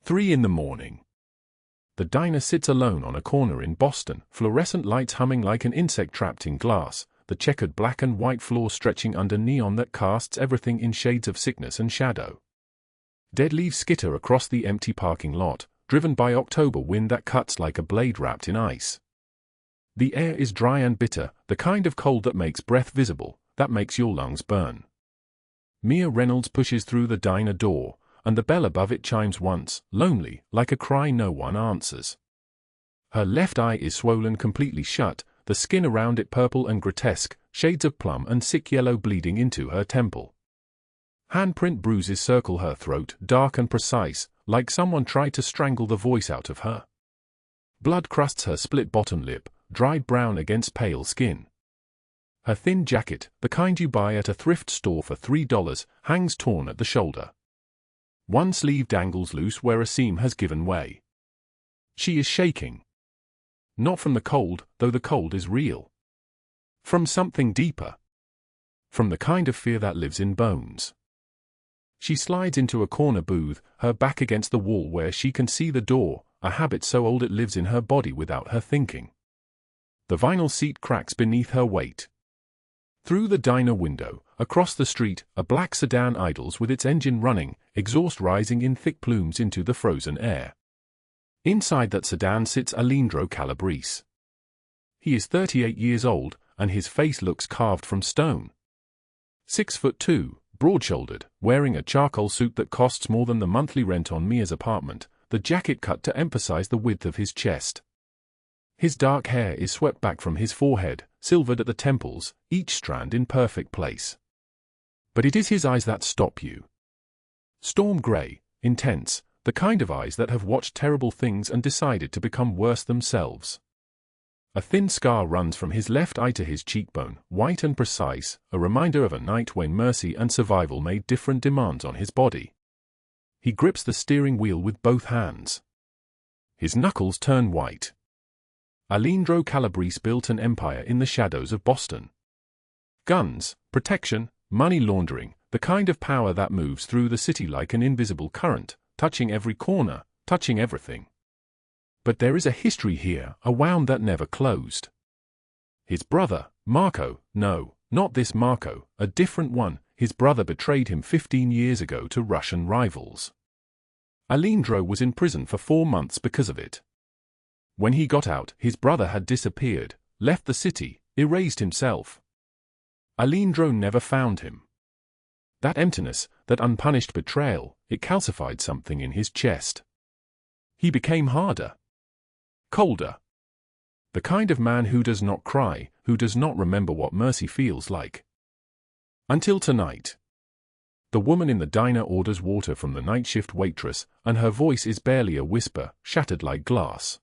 3 in the morning. The diner sits alone on a corner in Boston, fluorescent lights humming like an insect trapped in glass, the checkered black and white floor stretching under neon that casts everything in shades of sickness and shadow. Dead leaves skitter across the empty parking lot, driven by October wind that cuts like a blade wrapped in ice. The air is dry and bitter, the kind of cold that makes breath visible, that makes your lungs burn. Mia Reynolds pushes through the diner door, and the bell above it chimes once, lonely, like a cry no one answers. Her left eye is swollen completely shut, the skin around it purple and grotesque, shades of plum and sick yellow bleeding into her temple. Handprint bruises circle her throat, dark and precise, like someone tried to strangle the voice out of her. Blood crusts her split bottom lip, dried brown against pale skin. Her thin jacket, the kind you buy at a thrift store for $3, hangs torn at the shoulder. One sleeve dangles loose where a seam has given way. She is shaking. Not from the cold, though the cold is real. From something deeper. From the kind of fear that lives in bones. She slides into a corner booth, her back against the wall where she can see the door, a habit so old it lives in her body without her thinking. The vinyl seat cracks beneath her weight. Through the diner window, across the street, a black sedan idles with its engine running, exhaust rising in thick plumes into the frozen air. Inside that sedan sits Aleandro Calabrese. He is 38 years old, and his face looks carved from stone. 6'2", broad-shouldered, wearing a charcoal suit that costs more than the monthly rent on Mia's apartment, the jacket cut to emphasize the width of his chest. His dark hair is swept back from his forehead, silvered at the temples, each strand in perfect place. But it is his eyes that stop you. Storm gray, intense, the kind of eyes that have watched terrible things and decided to become worse themselves. A thin scar runs from his left eye to his cheekbone, white and precise, a reminder of a night when mercy and survival made different demands on his body. He grips the steering wheel with both hands. His knuckles turn white. Aleandro Calabrese built an empire in the shadows of Boston. Guns, protection, money laundering, the kind of power that moves through the city like an invisible current, touching every corner, touching everything. But there is a history here, a wound that never closed. His brother, Marco, no, not this Marco, a different one, his brother betrayed him 15 years ago to Russian rivals. Aleandro was in prison for 4 months because of it. When he got out, his brother had disappeared, left the city, erased himself. Aleandro never found him. That emptiness, that unpunished betrayal, it calcified something in his chest. He became harder. Colder. The kind of man who does not cry, who does not remember what mercy feels like. Until tonight. The woman in the diner orders water from the night shift waitress, and her voice is barely a whisper, shattered like glass.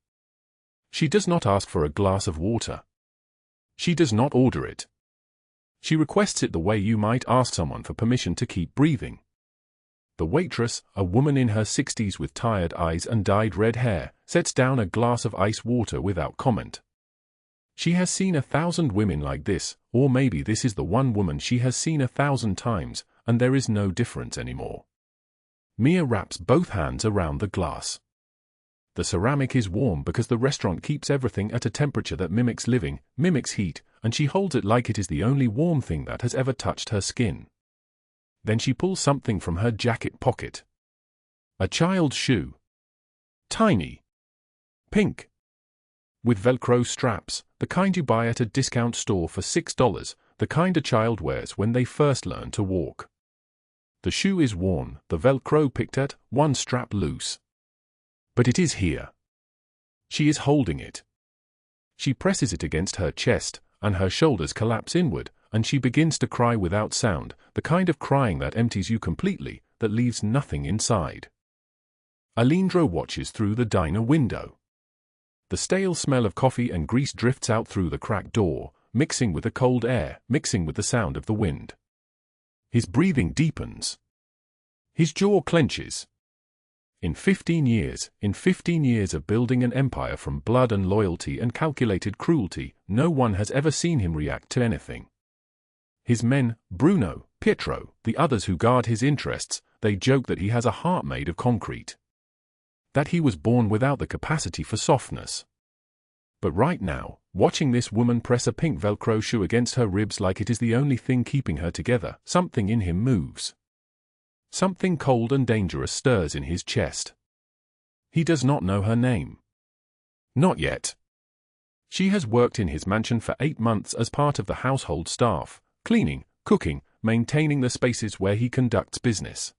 She does not ask for a glass of water. She does not order it. She requests it the way you might ask someone for permission to keep breathing. The waitress, a woman in her 60s with tired eyes and dyed red hair, sets down a glass of ice water without comment. She has seen 1,000 women like this, or maybe this is the one woman she has seen 1,000 times, and there is no difference anymore. Mia wraps both hands around the glass. The ceramic is warm because the restaurant keeps everything at a temperature that mimics living, mimics heat, and she holds it like it is the only warm thing that has ever touched her skin. Then she pulls something from her jacket pocket. A child's shoe. Tiny. Pink. With Velcro straps, the kind you buy at a discount store for $6, the kind a child wears when they first learn to walk. The shoe is worn, the Velcro picked at, one strap loose. But it is here. She is holding it. She presses it against her chest, and her shoulders collapse inward, and she begins to cry without sound, the kind of crying that empties you completely, that leaves nothing inside. Aleandro watches through the diner window. The stale smell of coffee and grease drifts out through the cracked door, mixing with the cold air, mixing with the sound of the wind. His breathing deepens. His jaw clenches. In 15 years of building an empire from blood and loyalty and calculated cruelty, no one has ever seen him react to anything. His men, Bruno, Pietro, the others who guard his interests, they joke that he has a heart made of concrete. That he was born without the capacity for softness. But right now, watching this woman press a pink Velcro shoe against her ribs like it is the only thing keeping her together, something in him moves. Something cold and dangerous stirs in his chest. He does not know her name. Not yet. She has worked in his mansion for 8 months as part of the household staff, cleaning, cooking, maintaining the spaces where he conducts business.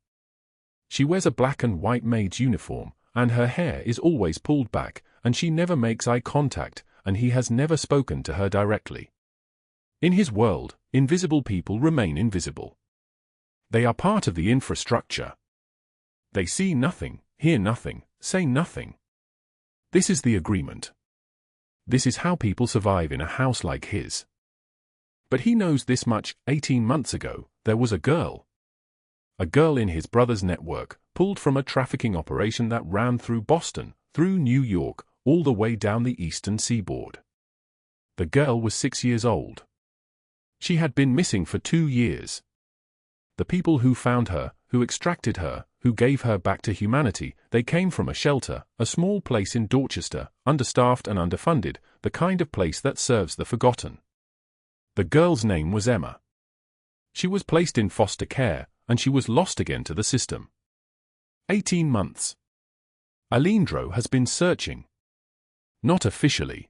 She wears a black and white maid's uniform, and her hair is always pulled back, and she never makes eye contact, and he has never spoken to her directly. In his world, invisible people remain invisible. They are part of the infrastructure. They see nothing, hear nothing, say nothing. This is the agreement. This is how people survive in a house like his. But he knows this much. 18 months ago, there was a girl. A girl in his brother's network, pulled from a trafficking operation that ran through Boston, through New York, all the way down the eastern seaboard. The girl was 6 years old. She had been missing for 2 years. The people who found her, who extracted her, who gave her back to humanity, they came from a shelter, a small place in Dorchester, understaffed and underfunded, the kind of place that serves the forgotten. The girl's name was Emma. She was placed in foster care, and she was lost again to the system. 18 months. Aleandro has been searching. Not officially.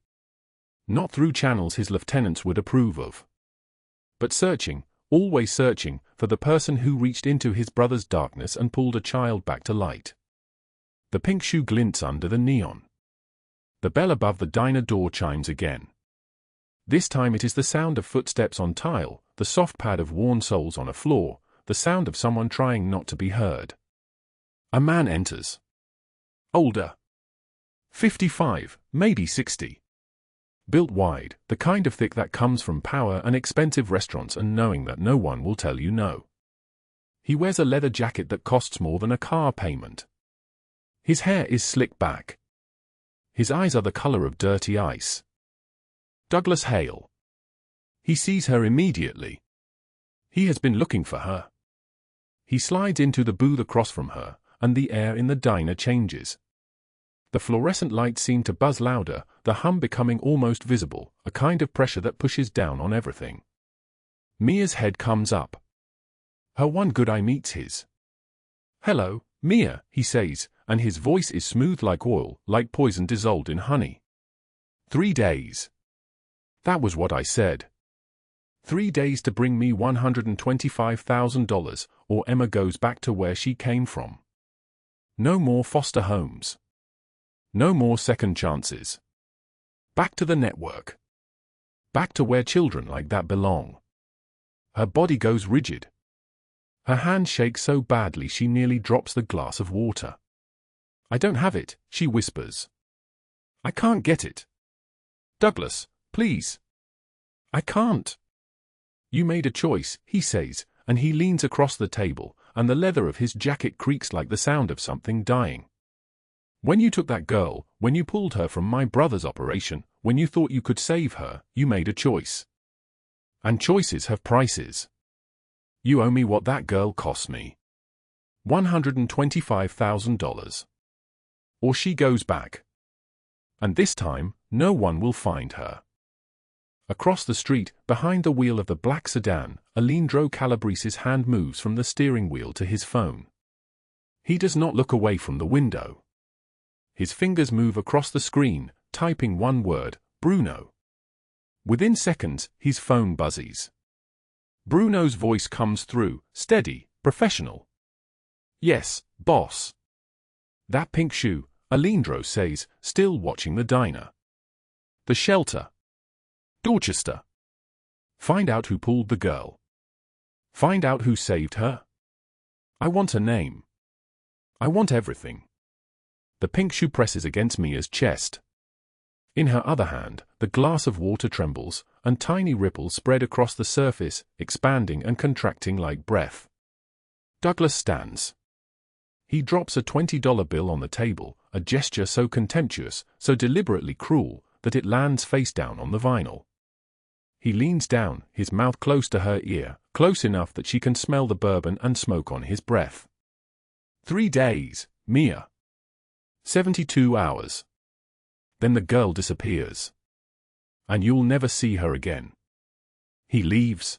Not through channels his lieutenants would approve of. But searching, always searching, for the person who reached into his brother's darkness and pulled a child back to light. The pink shoe glints under the neon. The bell above the diner door chimes again. This time it is the sound of footsteps on tile, the soft pad of worn soles on a floor, the sound of someone trying not to be heard. A man enters. Older. 55, maybe 60. Built wide, the kind of thick that comes from power and expensive restaurants and knowing that no one will tell you no. He wears a leather jacket that costs more than a car payment. His hair is slicked back. His eyes are the color of dirty ice. Douglas Hale. He sees her immediately. He has been looking for her. He slides into the booth across from her, and the air in the diner changes. The fluorescent lights seem to buzz louder, the hum becoming almost visible, a kind of pressure that pushes down on everything. Mia's head comes up. Her one good eye meets his. "Hello, Mia," he says, and his voice is smooth like oil, like poison dissolved in honey. 3 days. That was what I said. 3 days to bring me $125,000, or Emma goes back to where she came from. No more foster homes. No more second chances. Back to the network. Back to where children like that belong. Her body goes rigid. Her hand shakes so badly she nearly drops the glass of water. "I don't have it," she whispers. "I can't get it. Douglas, please. I can't." "You made a choice," he says, and he leans across the table, and the leather of his jacket creaks like the sound of something dying. "When you took that girl, when you pulled her from my brother's operation, when you thought you could save her, you made a choice. And choices have prices. You owe me what that girl cost me. $125,000. Or she goes back. And this time, no one will find her." Across the street, behind the wheel of the black sedan, Aleandro Calabrese's hand moves from the steering wheel to his phone. He does not look away from the window. His fingers move across the screen, typing one word, Bruno. Within seconds, his phone buzzes. Bruno's voice comes through, steady, professional. "Yes, boss." "That pink shoe," Aleandro says, still watching the diner. "The shelter. Dorchester. Find out who pulled the girl. Find out who saved her. I want a name. I want everything." The pink shoe presses against Mia's chest. In her other hand, the glass of water trembles, and tiny ripples spread across the surface, expanding and contracting like breath. Douglas stands. He drops a $20 bill on the table, a gesture so contemptuous, so deliberately cruel, that it lands face down on the vinyl. He leans down, his mouth close to her ear, close enough that she can smell the bourbon and smoke on his breath. 3 days, Mia. 72 hours. Then the girl disappears. And you'll never see her again. He leaves.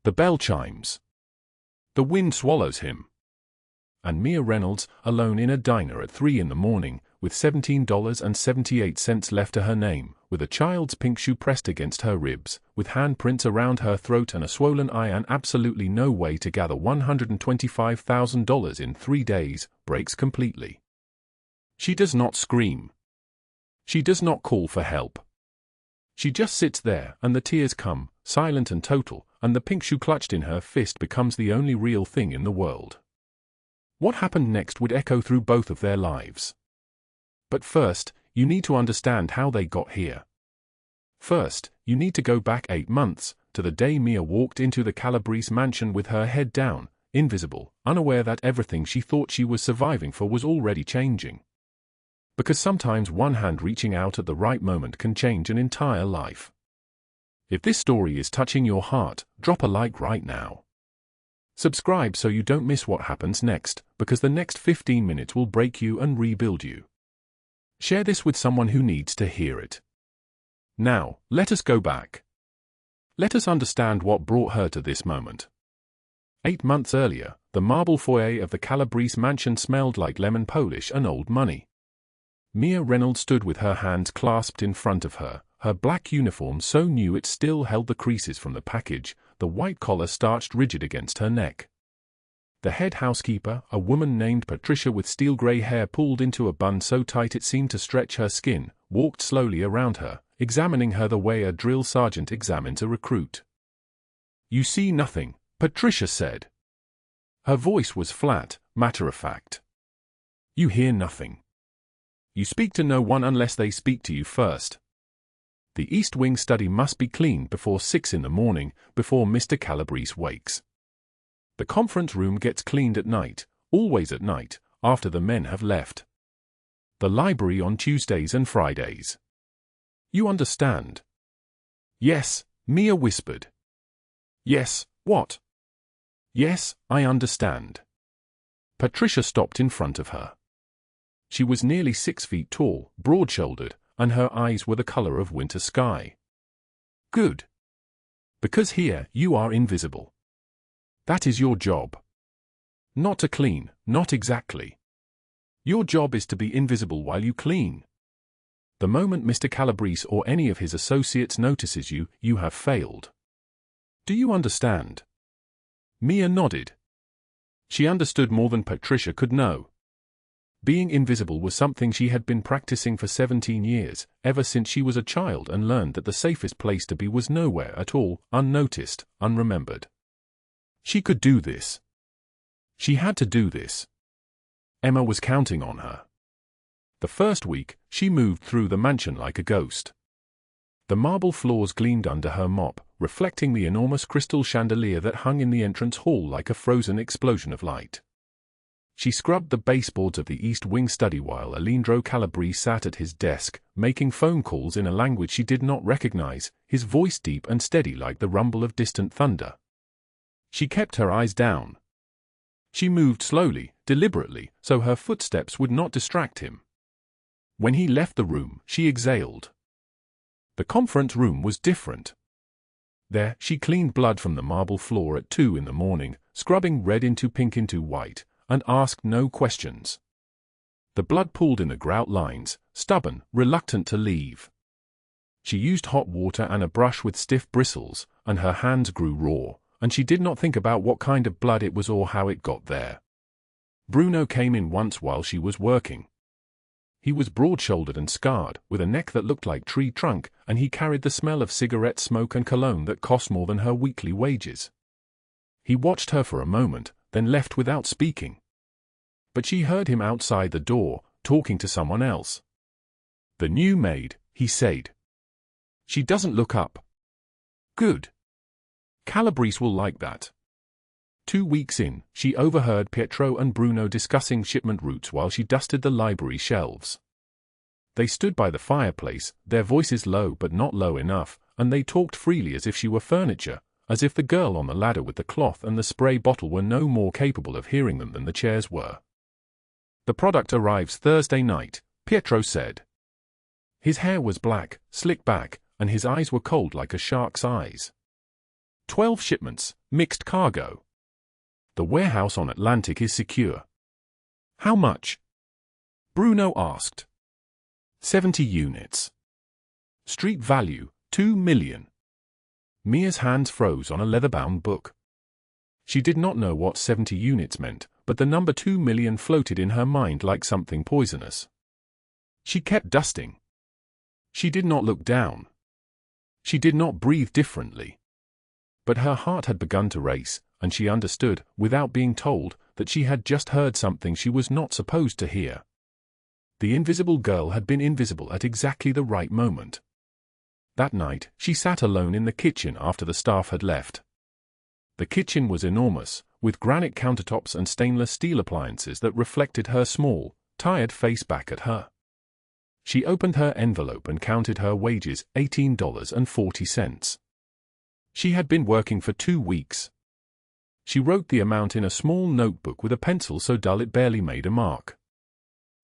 The bell chimes. The wind swallows him. And Mia Reynolds, alone in a diner at 3 in the morning, with $17.78 left to her name, with a child's pink shoe pressed against her ribs, with handprints around her throat and a swollen eye and absolutely no way to gather $125,000 in 3 days, breaks completely. She does not scream. She does not call for help. She just sits there, and the tears come, silent and total, and the pink shoe clutched in her fist becomes the only real thing in the world. What happened next would echo through both of their lives. But first, you need to understand how they got here. First, you need to go back 8 months, to the day Mia walked into the Calabrese mansion with her head down, invisible, unaware that everything she thought she was surviving for was already changing. Because sometimes one hand reaching out at the right moment can change an entire life. If this story is touching your heart, drop a like right now. Subscribe so you don't miss what happens next, because the next 15 minutes will break you and rebuild you. Share this with someone who needs to hear it. Now, let us go back. Let us understand what brought her to this moment. 8 months earlier, the marble foyer of the Calabrese mansion smelled like lemon polish and old money. Mia Reynolds stood with her hands clasped in front of her, her black uniform so new it still held the creases from the package, the white collar starched rigid against her neck. The head housekeeper, a woman named Patricia with steel grey hair pulled into a bun so tight it seemed to stretch her skin, walked slowly around her, examining her the way a drill sergeant examines a recruit. "You see nothing," Patricia said. Her voice was flat, matter-of-fact. "You hear nothing. You speak to no one unless they speak to you first. The East Wing study must be cleaned before 6 in the morning, before Mr. Calabrese wakes. The conference room gets cleaned at night, always at night, after the men have left. The library on Tuesdays and Fridays. You understand?" "Yes," Mia whispered. "Yes, what?" "Yes, I understand." Patricia stopped in front of her. She was nearly 6 feet tall, broad-shouldered, and her eyes were the color of winter sky. "Good. Because here you are invisible. That is your job. Not to clean, not exactly. Your job is to be invisible while you clean. The moment Mr. Calabrese or any of his associates notices you, you have failed. Do you understand?" Mia nodded. She understood more than Patricia could know. Being invisible was something she had been practicing for 17 years, ever since she was a child, and learned that the safest place to be was nowhere at all, unnoticed, unremembered. She could do this. She had to do this. Emma was counting on her. The first week, she moved through the mansion like a ghost. The marble floors gleamed under her mop, reflecting the enormous crystal chandelier that hung in the entrance hall like a frozen explosion of light. She scrubbed the baseboards of the East Wing study while Aleandro Calabrese sat at his desk, making phone calls in a language she did not recognize, his voice deep and steady like the rumble of distant thunder. She kept her eyes down. She moved slowly, deliberately, so her footsteps would not distract him. When he left the room, she exhaled. The conference room was different. There, she cleaned blood from the marble floor at 2 in the morning, scrubbing red into pink into white, and asked no questions. The blood pooled in the grout lines, stubborn, reluctant to leave. She used hot water and a brush with stiff bristles, and her hands grew raw, and she did not think about what kind of blood it was or how it got there. Bruno came in once while she was working. He was broad-shouldered and scarred, with a neck that looked like tree trunk, and he carried the smell of cigarette smoke and cologne that cost more than her weekly wages. He watched her for a moment, then left without speaking. But she heard him outside the door, talking to someone else. "The new maid," he said. "She doesn't look up." "Good. Calabrese will like that." 2 weeks in, she overheard Pietro and Bruno discussing shipment routes while she dusted the library shelves. They stood by the fireplace, their voices low but not low enough, and they talked freely as if she were furniture, as if the girl on the ladder with the cloth and the spray bottle were no more capable of hearing them than the chairs were. The product arrives Thursday night, Pietro said. His hair was black, slicked back, and his eyes were cold like a shark's eyes. 12 shipments, mixed cargo. The warehouse on Atlantic is secure. How much? Bruno asked. 70 units. Street value, 2 million. Mia's hands froze on a leather-bound book. She did not know what 70 units meant, but the number 2 million floated in her mind like something poisonous. She kept dusting. She did not look down. She did not breathe differently. But her heart had begun to race, and she understood, without being told, that she had just heard something she was not supposed to hear. The invisible girl had been invisible at exactly the right moment. That night, she sat alone in the kitchen after the staff had left. The kitchen was enormous, with granite countertops and stainless steel appliances that reflected her small, tired face back at her. She opened her envelope and counted her wages, $18.40. She had been working for 2 weeks. She wrote the amount in a small notebook with a pencil so dull it barely made a mark.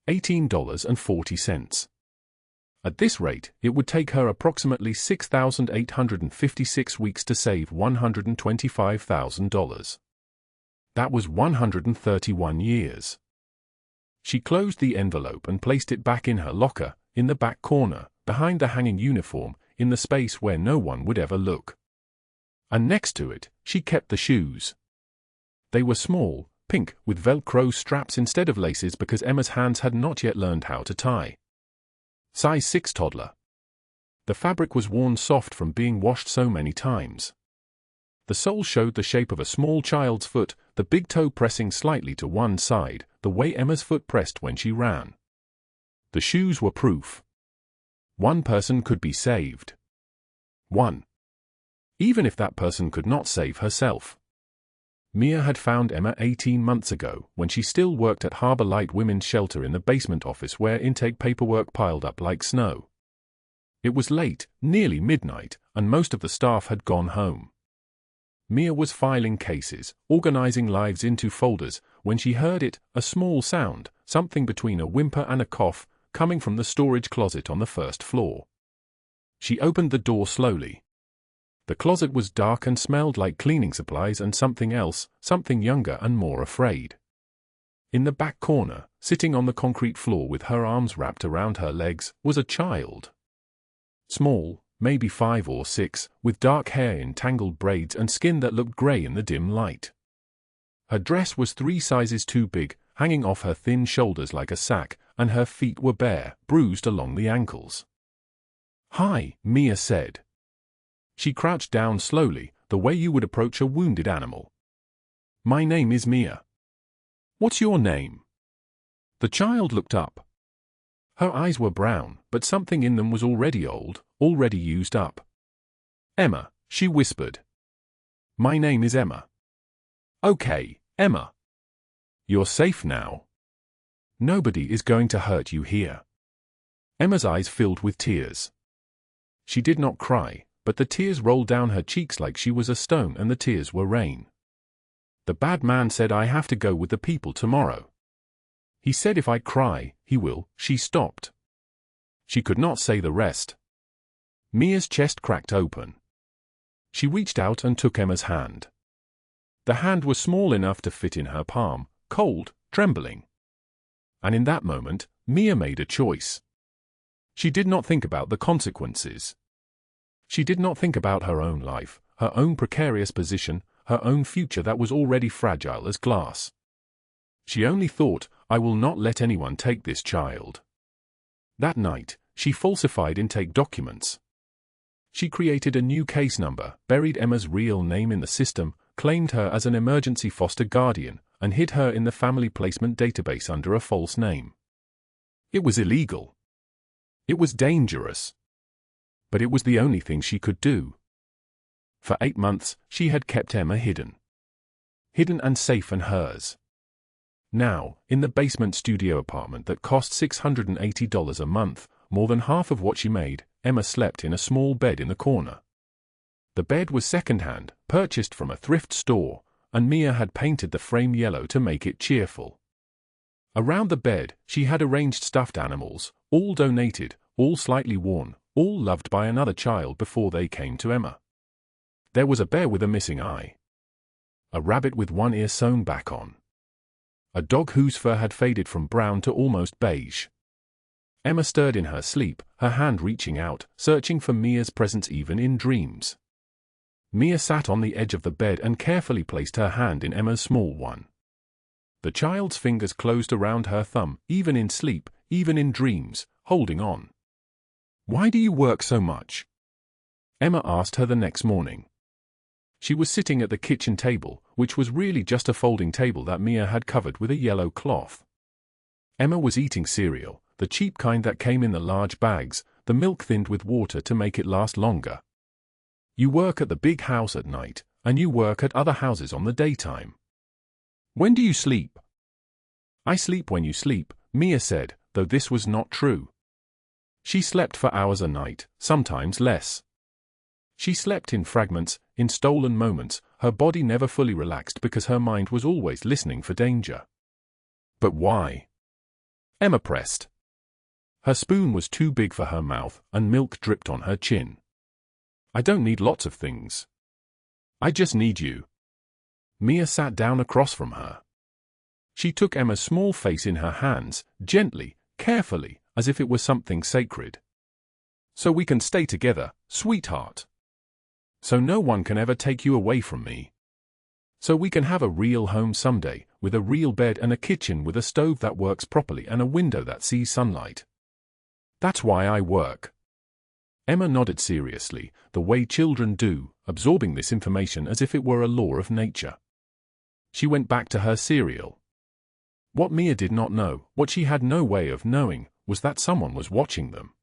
$18.40. At this rate, it would take her approximately 6,856 weeks to save $125,000. That was 131 years. She closed the envelope and placed it back in her locker, in the back corner, behind the hanging uniform, in the space where no one would ever look. And next to it, she kept the shoes. They were small, pink, with Velcro straps instead of laces because Emma's hands had not yet learned how to tie. Size 6 toddler. The fabric was worn soft from being washed so many times. The sole showed the shape of a small child's foot, the big toe pressing slightly to one side, the way Emma's foot pressed when she ran. The shoes were proof. One person could be saved. One. Even if that person could not save herself. Mia had found Emma 18 months ago, when she still worked at Harbor Light Women's Shelter in the basement office where intake paperwork piled up like snow. It was late, nearly midnight, and most of the staff had gone home. Mia was filing cases, organizing lives into folders, when she heard it, a small sound, something between a whimper and a cough, coming from the storage closet on the first floor. She opened the door slowly. The closet was dark and smelled like cleaning supplies and something else, something younger and more afraid. In the back corner, sitting on the concrete floor with her arms wrapped around her legs, was a child. Small, maybe 5 or 6, with dark hair in tangled braids and skin that looked gray in the dim light. Her dress was 3 sizes too big, hanging off her thin shoulders like a sack, and her feet were bare, bruised along the ankles. "Hi," Mia said. She crouched down slowly, the way you would approach a wounded animal. "My name is Mia." "What's your name?" The child looked up. Her eyes were brown, but something in them was already old, already used up. "Emma," she whispered. "My name is Emma." "Okay, Emma. You're safe now. Nobody is going to hurt you here." Emma's eyes filled with tears. She did not cry, but the tears rolled down her cheeks like she was a stone and the tears were rain. "The bad man said I have to go with the people tomorrow. He said if I cry, he will." She stopped. She could not say the rest. Mia's chest cracked open. She reached out and took Emma's hand. The hand was small enough to fit in her palm, cold, trembling. And in that moment, Mia made a choice. She did not think about the consequences. She did not think about her own life, her own precarious position, her own future that was already fragile as glass. She only thought, I will not let anyone take this child. That night, she falsified intake documents. She created a new case number, buried Emma's real name in the system, claimed her as an emergency foster guardian, and hid her in the family placement database under a false name. It was illegal. It was dangerous. But it was the only thing she could do. For 8 months, she had kept Emma hidden. Hidden and safe and hers. Now, in the basement studio apartment that cost $680 a month, more than half of what she made, Emma slept in a small bed in the corner. The bed was second-hand, purchased from a thrift store, and Mia had painted the frame yellow to make it cheerful. Around the bed, she had arranged stuffed animals, all donated, all slightly worn, all loved by another child before they came to Emma. There was a bear with a missing eye. A rabbit with one ear sewn back on. A dog whose fur had faded from brown to almost beige. Emma stirred in her sleep, her hand reaching out, searching for Mia's presence even in dreams. Mia sat on the edge of the bed and carefully placed her hand in Emma's small one. The child's fingers closed around her thumb, even in sleep, even in dreams, holding on. "Why do you work so much?" Emma asked her the next morning. She was sitting at the kitchen table, which was really just a folding table that Mia had covered with a yellow cloth. Emma was eating cereal, the cheap kind that came in the large bags, the milk thinned with water to make it last longer. "You work at the big house at night, and you work at other houses on the daytime. When do you sleep?" "I sleep when you sleep," Mia said, though this was not true. She slept for hours a night, sometimes less. She slept in fragments, in stolen moments, her body never fully relaxed because her mind was always listening for danger. "But why?" Emma pressed. Her spoon was too big for her mouth, and milk dripped on her chin. "I don't need lots of things. I just need you." Mia sat down across from her. She took Emma's small face in her hands, gently, carefully, as if it were something sacred. "So we can stay together, sweetheart. So no one can ever take you away from me. So we can have a real home someday, with a real bed and a kitchen with a stove that works properly and a window that sees sunlight. That's why I work." Emma nodded seriously, the way children do, absorbing this information as if it were a law of nature. She went back to her cereal. What Mia did not know, what she had no way of knowing, was that someone was watching them.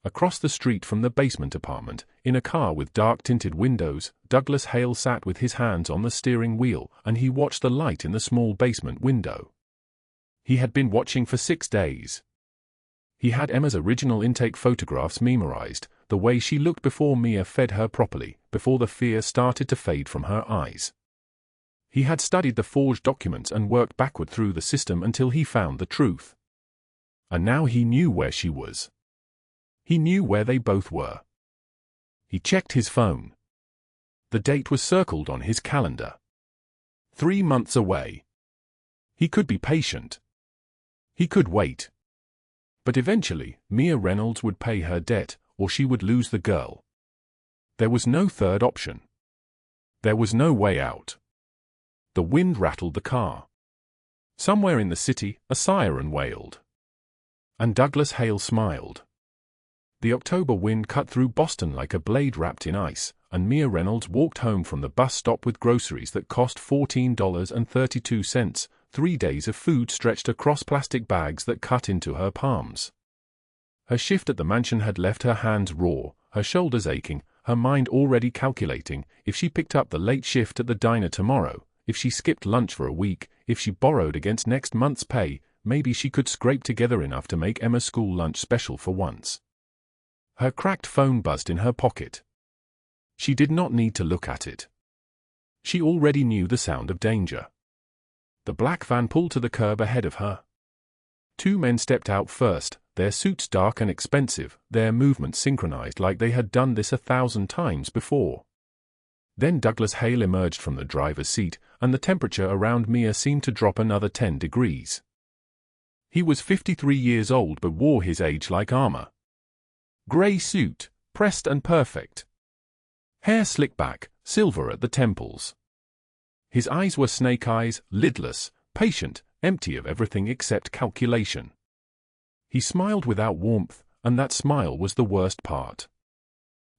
Across the street from the basement apartment, in a car with dark-tinted windows, Douglas Hale sat with his hands on the steering wheel, and he watched the light in the small basement window. He had been watching for 6 days. He had Emma's original intake photographs memorized, the way she looked before Mia fed her properly, before the fear started to fade from her eyes. He had studied the forged documents and worked backward through the system until he found the truth. And now he knew where she was. He knew where they both were. He checked his phone. The date was circled on his calendar. 3 months away. He could be patient. He could wait. But eventually, Mia Reynolds would pay her debt, or she would lose the girl. There was no third option. There was no way out. The wind rattled the car. Somewhere in the city, a siren wailed. And Douglas Hale smiled. The October wind cut through Boston like a blade wrapped in ice, and Mia Reynolds walked home from the bus stop with groceries that cost $14.32, 3 days of food stretched across plastic bags that cut into her palms. Her shift at the mansion had left her hands raw, her shoulders aching, her mind already calculating, if she picked up the late shift at the diner tomorrow, if she skipped lunch for a week, if she borrowed against next month's pay, maybe she could scrape together enough to make Emma's school lunch special for once. Her cracked phone buzzed in her pocket. She did not need to look at it. She already knew the sound of danger. The black van pulled to the curb ahead of her. 2 men stepped out first, their suits dark and expensive, their movements synchronized like they had done this 1,000 times before. Then Douglas Hale emerged from the driver's seat, and the temperature around Mia seemed to drop another 10 degrees. He was 53 years old but wore his age like armor. Grey suit, pressed and perfect. Hair slicked back, silver at the temples. His eyes were snake eyes, lidless, patient, empty of everything except calculation. He smiled without warmth, and that smile was the worst part.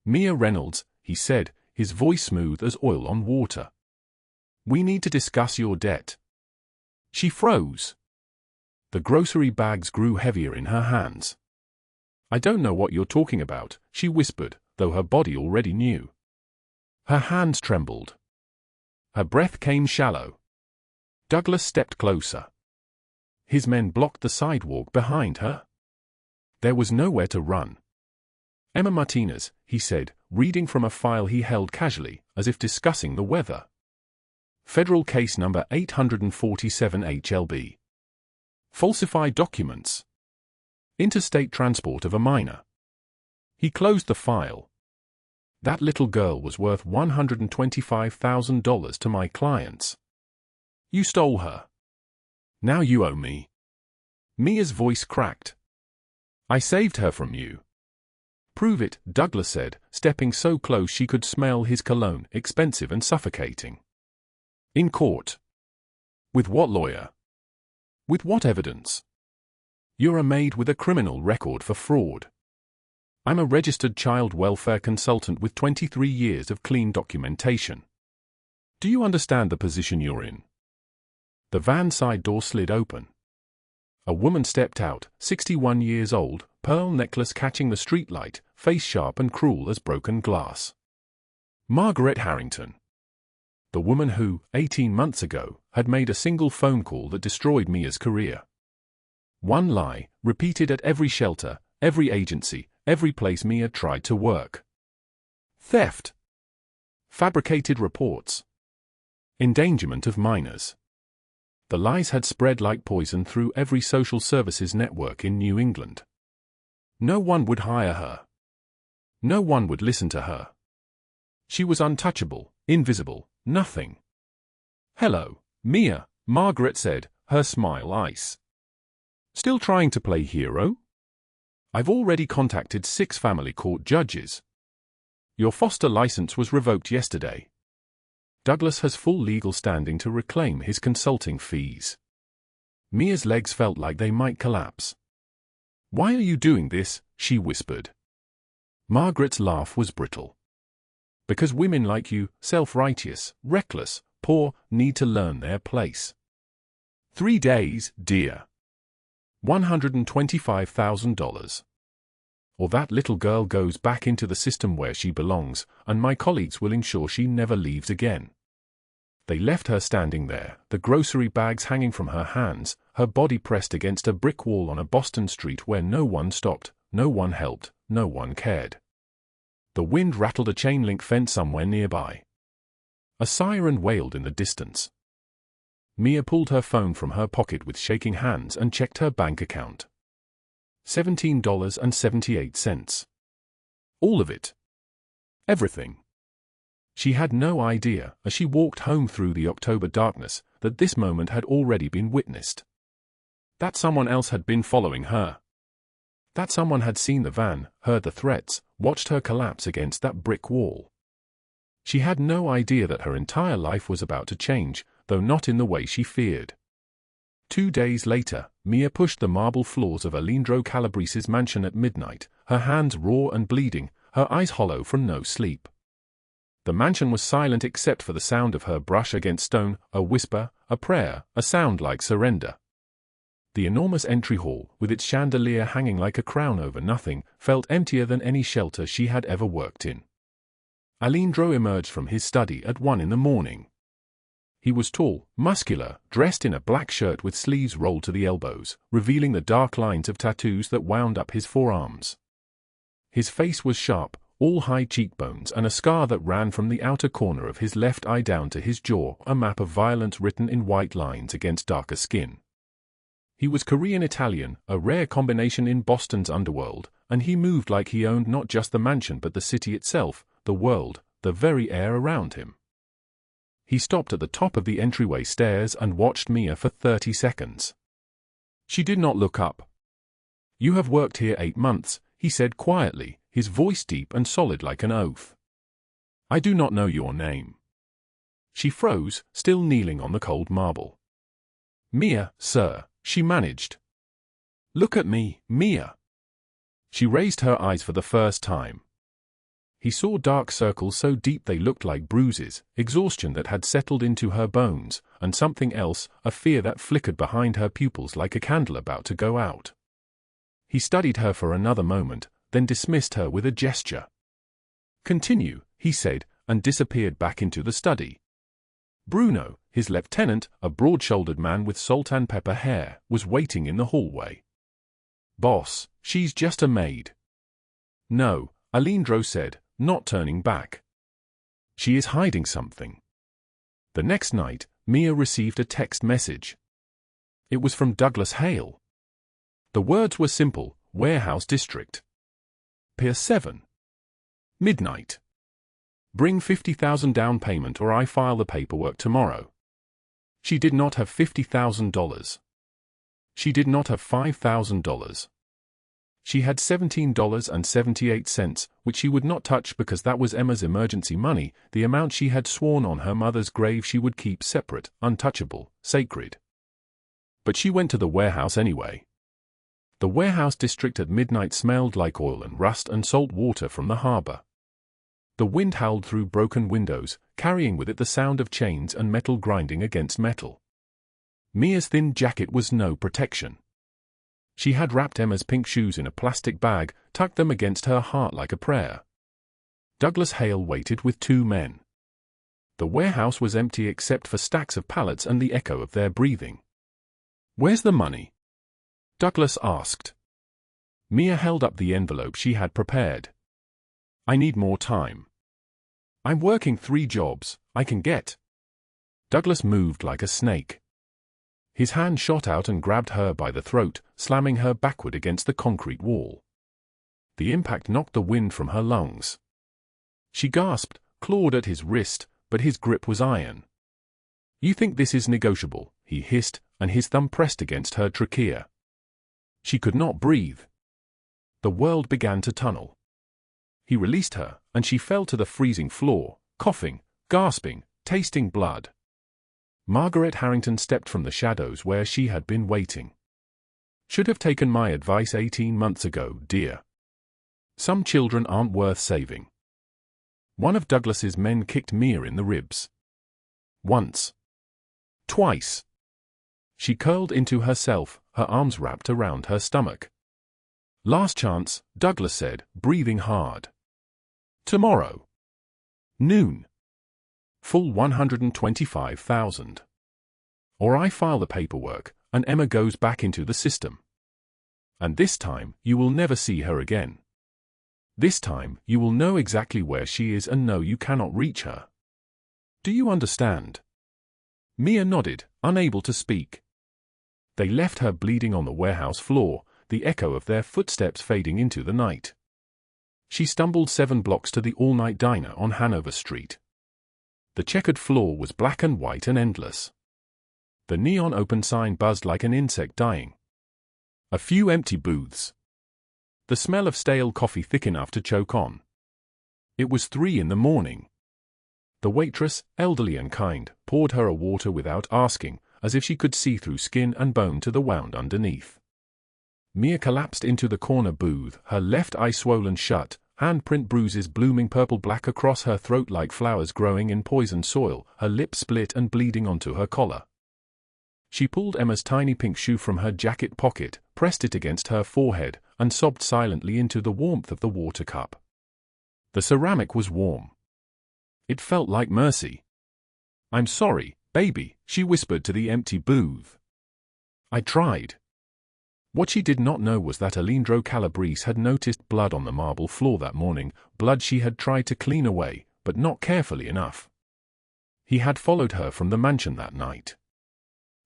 "Mia Reynolds," he said, his voice smooth as oil on water. "We need to discuss your debt." She froze. The grocery bags grew heavier in her hands. "I don't know what you're talking about," she whispered, though her body already knew. Her hands trembled. Her breath came shallow. Douglas stepped closer. His men blocked the sidewalk behind her. There was nowhere to run. "Emma Martinez," he said, reading from a file he held casually, as if discussing the weather. "Federal case number 847 HLB. Falsified documents. Interstate transport of a minor. He closed the file. That little girl was worth $125,000 to my clients. You stole her. Now you owe me. Mia's voice cracked. I saved her from you. Prove it, Douglas said, stepping so close she could smell his cologne, expensive and suffocating. In court. With what lawyer? With what evidence? You're a maid with a criminal record for fraud. I'm a registered child welfare consultant with 23 years of clean documentation. Do you understand the position you're in? The van side door slid open. A woman stepped out, 61 years old, pearl necklace catching the streetlight, face sharp and cruel as broken glass. Margaret Harrington. The woman who, 18 months ago, had made a single phone call that destroyed Mia's career. One lie, repeated at every shelter, every agency, every place Mia tried to work. Theft. Fabricated reports. Endangerment of minors. The lies had spread like poison through every social services network in New England. No one would hire her. No one would listen to her. She was untouchable, invisible, nothing. Hello, Mia, Margaret said, her smile ice. Still trying to play hero? I've already contacted 6 family court judges. Your foster license was revoked yesterday. Douglas has full legal standing to reclaim his consulting fees. Mia's legs felt like they might collapse. Why are you doing this? She whispered. Margaret's laugh was brittle. Because women like you, self-righteous, reckless, poor, need to learn their place. 3 days, dear. $125,000. Or that little girl goes back into the system where she belongs, and my colleagues will ensure she never leaves again. They left her standing there, the grocery bags hanging from her hands, her body pressed against a brick wall on a Boston street where no one stopped, no one helped, no one cared. The wind rattled a chain-link fence somewhere nearby. A siren wailed in the distance. Mia pulled her phone from her pocket with shaking hands and checked her bank account. $17.78. All of it. Everything. She had no idea, as she walked home through the October darkness, that this moment had already been witnessed. That someone else had been following her. That someone had seen the van, heard the threats, watched her collapse against that brick wall. She had no idea that her entire life was about to change, though not in the way she feared. 2 days later, Mia pushed the marble floors of Aleandro Calabrese's mansion at midnight, her hands raw and bleeding, her eyes hollow from no sleep. The mansion was silent except for the sound of her brush against stone, a whisper, a prayer, a sound like surrender. The enormous entry hall, with its chandelier hanging like a crown over nothing, felt emptier than any shelter she had ever worked in. Aleandro emerged from his study at 1 in the morning. He was tall, muscular, dressed in a black shirt with sleeves rolled to the elbows, revealing the dark lines of tattoos that wound up his forearms. His face was sharp, all high cheekbones and a scar that ran from the outer corner of his left eye down to his jaw, a map of violence written in white lines against darker skin. He was Korean-Italian, a rare combination in Boston's underworld, and he moved like he owned not just the mansion but the city itself, the world, the very air around him. He stopped at the top of the entryway stairs and watched Mia for 30 seconds. She did not look up. "You have worked here 8 months, he said quietly, his voice deep and solid like an oath. "I do not know your name." She froze, still kneeling on the cold marble. "Mia, sir," she managed. "Look at me, Mia." She raised her eyes for the first time. He saw dark circles so deep they looked like bruises, exhaustion that had settled into her bones, and something else, a fear that flickered behind her pupils like a candle about to go out. He studied her for another moment, then dismissed her with a gesture. "Continue," he said, and disappeared back into the study. Bruno, his lieutenant, a broad-shouldered man with salt and pepper hair, was waiting in the hallway. "Boss, she's just a maid." "No," Aleandro said, not turning back. "She is hiding something." The next night, Mia received a text message. It was from Douglas Hale. The words were simple: Warehouse District. Pier 7. Midnight. Bring $50,000 down payment or I file the paperwork tomorrow. She did not have $50,000. She did not have $5,000. She had $17.78, which she would not touch because that was Emma's emergency money, the amount she had sworn on her mother's grave she would keep separate, untouchable, sacred. But she went to the warehouse anyway. The warehouse district at midnight smelled like oil and rust and salt water from the harbor. The wind howled through broken windows, carrying with it the sound of chains and metal grinding against metal. Mia's thin jacket was no protection. She had wrapped Emma's pink shoes in a plastic bag, tucked them against her heart like a prayer. Douglas Hale waited with 2 men. The warehouse was empty except for stacks of pallets and the echo of their breathing. "Where's the money?" Douglas asked. Mia held up the envelope she had prepared. "I need more time. I'm working 3 jobs, I can get." Douglas moved like a snake. His hand shot out and grabbed her by the throat, slamming her backward against the concrete wall. The impact knocked the wind from her lungs. She gasped, clawed at his wrist, but his grip was iron. "You think this is negotiable?" he hissed, and his thumb pressed against her trachea. She could not breathe. The world began to tunnel. He released her, and she fell to the freezing floor, coughing, gasping, tasting blood. Margaret Harrington stepped from the shadows where she had been waiting. "Should have taken my advice 18 months ago, dear. Some children aren't worth saving." One of Douglas's men kicked Mia in the ribs. Once. Twice. She curled into herself, her arms wrapped around her stomach. "Last chance," Douglas said, breathing hard. "Tomorrow. Noon. Full $125,000. Or I file the paperwork, and Emma goes back into the system. And this time, you will never see her again. This time, you will know exactly where she is and know you cannot reach her. Do you understand?" Mia nodded, unable to speak. They left her bleeding on the warehouse floor, the echo of their footsteps fading into the night. She stumbled 7 blocks to the all-night diner on Hanover Street. The checkered floor was black and white and endless. The neon open sign buzzed like an insect dying. A few empty booths. The smell of stale coffee thick enough to choke on. It was 3 in the morning. The waitress, elderly and kind, poured her a water without asking, as if she could see through skin and bone to the wound underneath. Mia collapsed into the corner booth, her left eye swollen shut, handprint bruises blooming purple-black across her throat like flowers growing in poisoned soil, her lip split and bleeding onto her collar. She pulled Emma's tiny pink shoe from her jacket pocket, pressed it against her forehead, and sobbed silently into the warmth of the water cup. The ceramic was warm. It felt like mercy. "I'm sorry, baby," she whispered to the empty booth. "I tried." What she did not know was that Aleandro Calabrese had noticed blood on the marble floor that morning, blood she had tried to clean away, but not carefully enough. He had followed her from the mansion that night.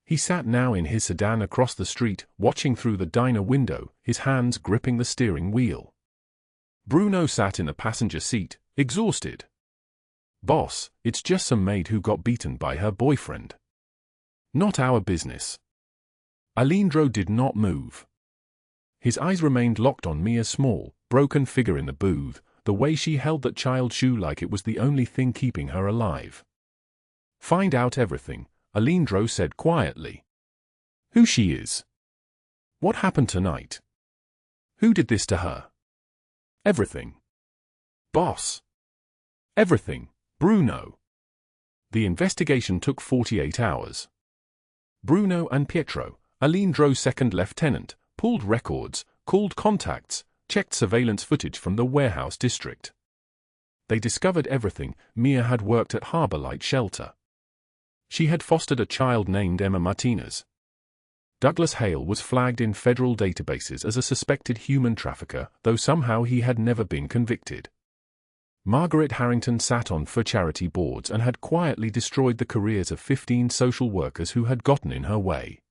He sat now in his sedan across the street, watching through the diner window, his hands gripping the steering wheel. Bruno sat in the passenger seat, exhausted. "Boss, it's just some maid who got beaten by her boyfriend. Not our business." Aleandro did not move. His eyes remained locked on Mia's small, broken figure in the booth, the way she held that child's shoe like it was the only thing keeping her alive. "Find out everything," Aleandro said quietly. "Who she is. What happened tonight. Who did this to her. Everything. Boss. Everything, Bruno." The investigation took 48 hours. Bruno and Pietro, Aleandro's second lieutenant, pulled records, called contacts, checked surveillance footage from the warehouse district. They discovered everything. Mia had worked at Harbor Light Shelter. She had fostered a child named Emma Martinez. Douglas Hale was flagged in federal databases as a suspected human trafficker, though somehow he had never been convicted. Margaret Harrington sat on for charity boards and had quietly destroyed the careers of 15 social workers who had gotten in her way.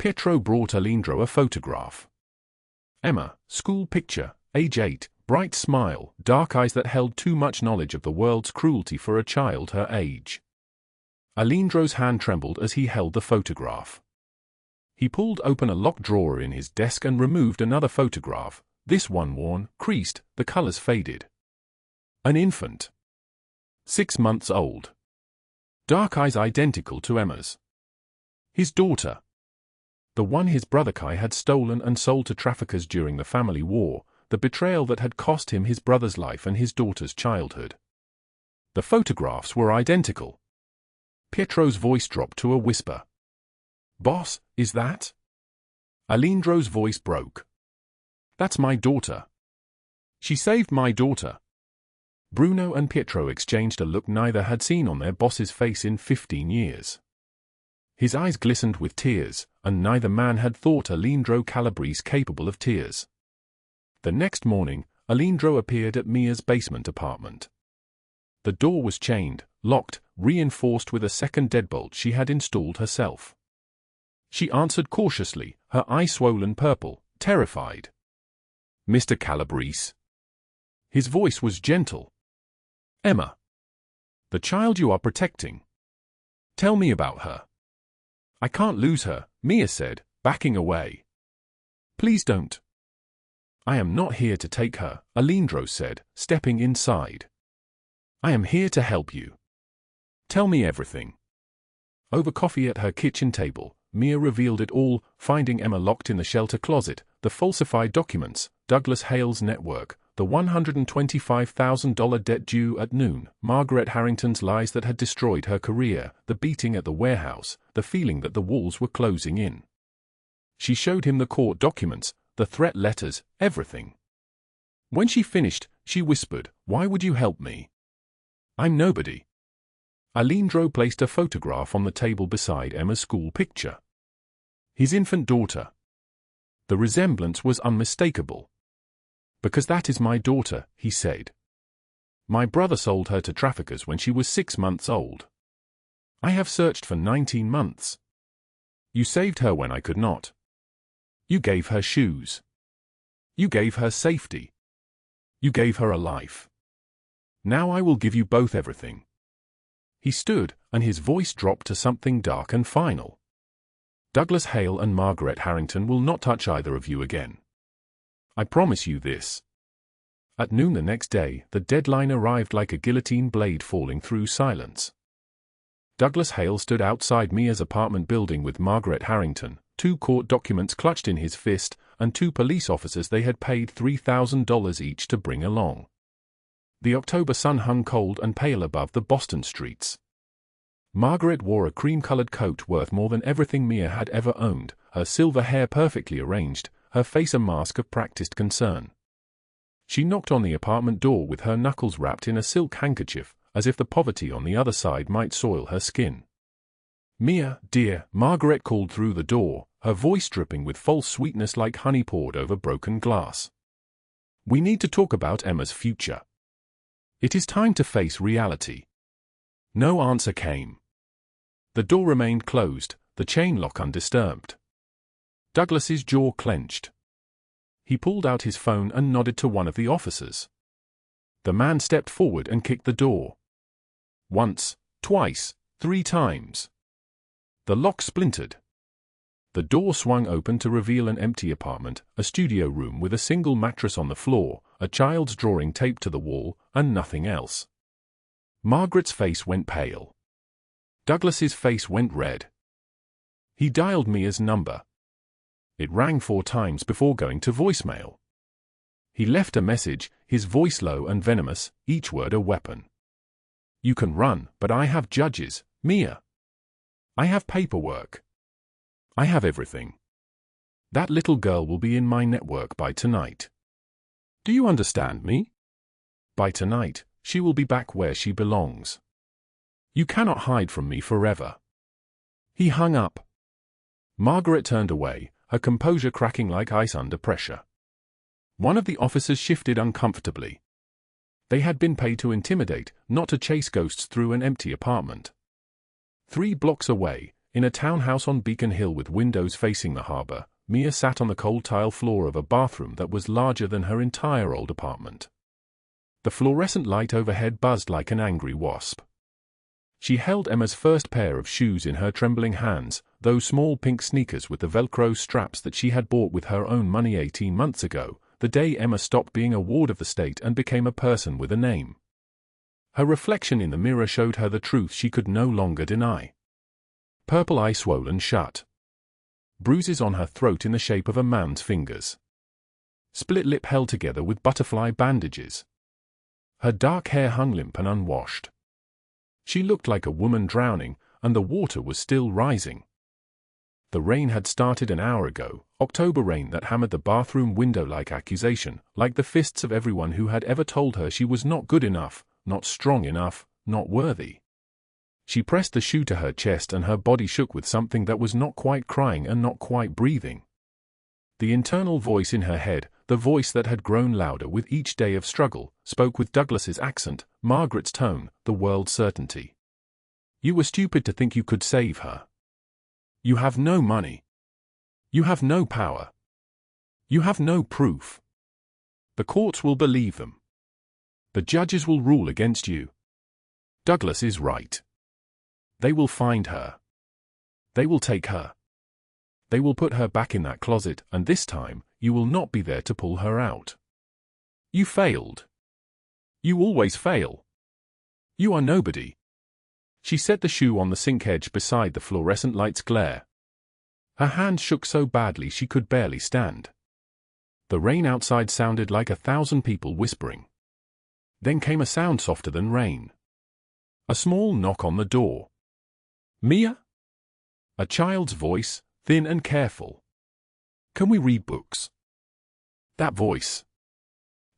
Pietro brought Aleandro a photograph. Emma, school picture, age 8, bright smile, dark eyes that held too much knowledge of the world's cruelty for a child her age. Aleandro's hand trembled as he held the photograph. He pulled open a locked drawer in his desk and removed another photograph, this one worn, creased, the colors faded. An infant. 6 months old. Dark eyes identical to Emma's. His daughter. The one his brother Kai had stolen and sold to traffickers during the family war, the betrayal that had cost him his brother's life and his daughter's childhood. The photographs were identical. Pietro's voice dropped to a whisper. "Boss, is that?" Aleandro's voice broke. "That's my daughter. She saved my daughter." Bruno and Pietro exchanged a look neither had seen on their boss's face in 15 years. His eyes glistened with tears, and neither man had thought Aleandro Calabrese capable of tears. The next morning, Aleandro appeared at Mia's basement apartment. The door was chained, locked, reinforced with a second deadbolt she had installed herself. She answered cautiously, her eyes swollen purple, terrified. "Mr. Calabrese." His voice was gentle. "Emma. The child you are protecting. Tell me about her." "I can't lose her," Mia said, backing away. "Please don't." "I am not here to take her," Aleandro said, stepping inside. "I am here to help you. Tell me everything." Over coffee at her kitchen table, Mia revealed it all, finding Emma locked in the shelter closet, the falsified documents, Douglas Hale's network, the $125,000 debt due at noon, Margaret Harrington's lies that had destroyed her career, the beating at the warehouse, the feeling that the walls were closing in. She showed him the court documents, the threat letters, everything. When she finished, she whispered, "Why would you help me? I'm nobody." Aleandro placed a photograph on the table beside Emma's school picture. His infant daughter. The resemblance was unmistakable. "Because that is my daughter," he said. "My brother sold her to traffickers when she was 6 months old. I have searched for 19 months. You saved her when I could not. You gave her shoes. You gave her safety. You gave her a life. Now I will give you both everything." He stood, and his voice dropped to something dark and final. "Douglas Hale and Margaret Harrington will not touch either of you again. I promise you this." At noon the next day, the deadline arrived like a guillotine blade falling through silence. Douglas Hale stood outside Mia's apartment building with Margaret Harrington, 2 court documents clutched in his fist, and 2 police officers they had paid $3,000 each to bring along. The October sun hung cold and pale above the Boston streets. Margaret wore a cream-colored coat worth more than everything Mia had ever owned, her silver hair perfectly arranged, her face a mask of practiced concern. She knocked on the apartment door with her knuckles wrapped in a silk handkerchief, as if the poverty on the other side might soil her skin. "Mia, dear," Margaret called through the door, her voice dripping with false sweetness like honey poured over broken glass. "We need to talk about Emma's future. It is time to face reality." No answer came. The door remained closed, the chain lock undisturbed. Douglas's jaw clenched. He pulled out his phone and nodded to one of the officers. The man stepped forward and kicked the door. Once, twice, 3 times. The lock splintered. The door swung open to reveal an empty apartment, a studio room with a single mattress on the floor, a child's drawing taped to the wall, and nothing else. Margaret's face went pale. Douglas's face went red. He dialed Mia's number. It rang 4 times before going to voicemail. He left a message, his voice low and venomous, each word a weapon. "You can run, but I have judges, Mia. I have paperwork. I have everything. That little girl will be in my network by tonight. Do you understand me? By tonight, she will be back where she belongs. You cannot hide from me forever." He hung up. Margaret turned away, her composure cracking like ice under pressure. One of the officers shifted uncomfortably. They had been paid to intimidate, not to chase ghosts through an empty apartment. 3 blocks away, In a townhouse on Beacon Hill with windows facing the harbor, Mia sat on the cold tile floor of a bathroom that was larger than her entire old apartment. The fluorescent light overhead buzzed like an angry wasp. She held Emma's first pair of shoes in her trembling hands, those small pink sneakers with the Velcro straps that she had bought with her own money 18 months ago, the day Emma stopped being a ward of the state and became a person with a name. Her reflection in the mirror showed her the truth she could no longer deny. Purple eye swollen shut. Bruises on her throat in the shape of a man's fingers. Split lip held together with butterfly bandages. Her dark hair hung limp and unwashed. She looked like a woman drowning, and the water was still rising. The rain had started an hour ago, October rain that hammered the bathroom window like accusation, like the fists of everyone who had ever told her she was not good enough, not strong enough, not worthy. She pressed the shoe to her chest and her body shook with something that was not quite crying and not quite breathing. The internal voice in her head, the voice that had grown louder with each day of struggle, spoke with Douglas's accent, Margaret's tone, the world's certainty. You were stupid to think you could save her. You have no money. You have no power. You have no proof. The courts will believe them. The judges will rule against you. Douglas is right. They will find her. They will take her. They will put her back in that closet, and this time, you will not be there to pull her out. You failed. You always fail. You are nobody. She set the shoe on the sink edge beside the fluorescent light's glare. Her hand shook so badly she could barely stand. The rain outside sounded like 1,000 people whispering. Then came a sound softer than rain. A small knock on the door. Mia? A child's voice, thin and careful. Can we read books? That voice.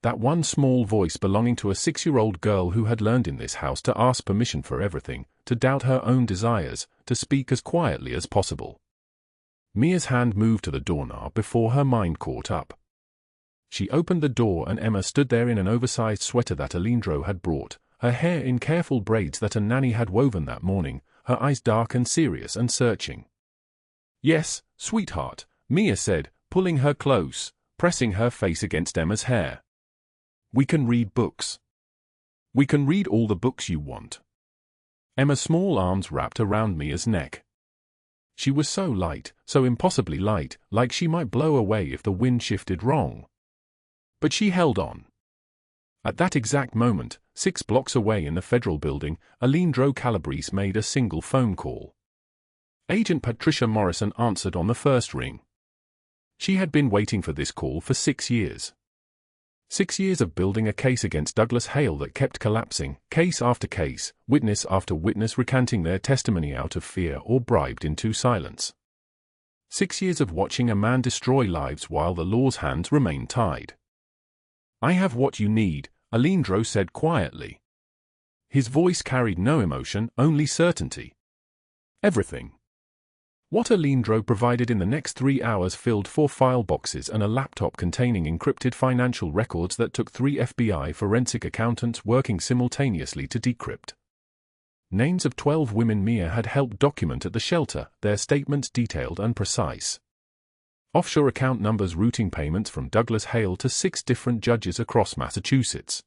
That one small voice belonging to a 6-year-old girl who had learned in this house to ask permission for everything, to doubt her own desires, to speak as quietly as possible. Mia's hand moved to the doorknob before her mind caught up. She opened the door and Emma stood there in an oversized sweater that Aleandro had brought, her hair in careful braids that a nanny had woven that morning, her eyes dark and serious and searching. Yes, sweetheart, Mia said, pulling her close, pressing her face against Emma's hair. We can read books. We can read all the books you want. Emma's small arms wrapped around Mia's neck. She was so light, so impossibly light, like she might blow away if the wind shifted wrong. But she held on. At that exact moment, 6 blocks away in the federal building, Aleandro Calabrese made a single phone call. Agent Patricia Morrison answered on the first ring. She had been waiting for this call for 6 years. 6 years of building a case against Douglas Hale that kept collapsing, case after case, witness after witness recanting their testimony out of fear or bribed into silence. 6 years of watching a man destroy lives while the law's hands remained tied. I have what you need, Aleandro said quietly. His voice carried no emotion, only certainty. Everything. What Aleandro provided in the next 3 hours filled 4 file boxes and a laptop containing encrypted financial records that took 3 FBI forensic accountants working simultaneously to decrypt. Names of 12 women Mia had helped document at the shelter, their statements detailed and precise. Offshore account numbers routing payments from Douglas Hale to 6 different judges across Massachusetts.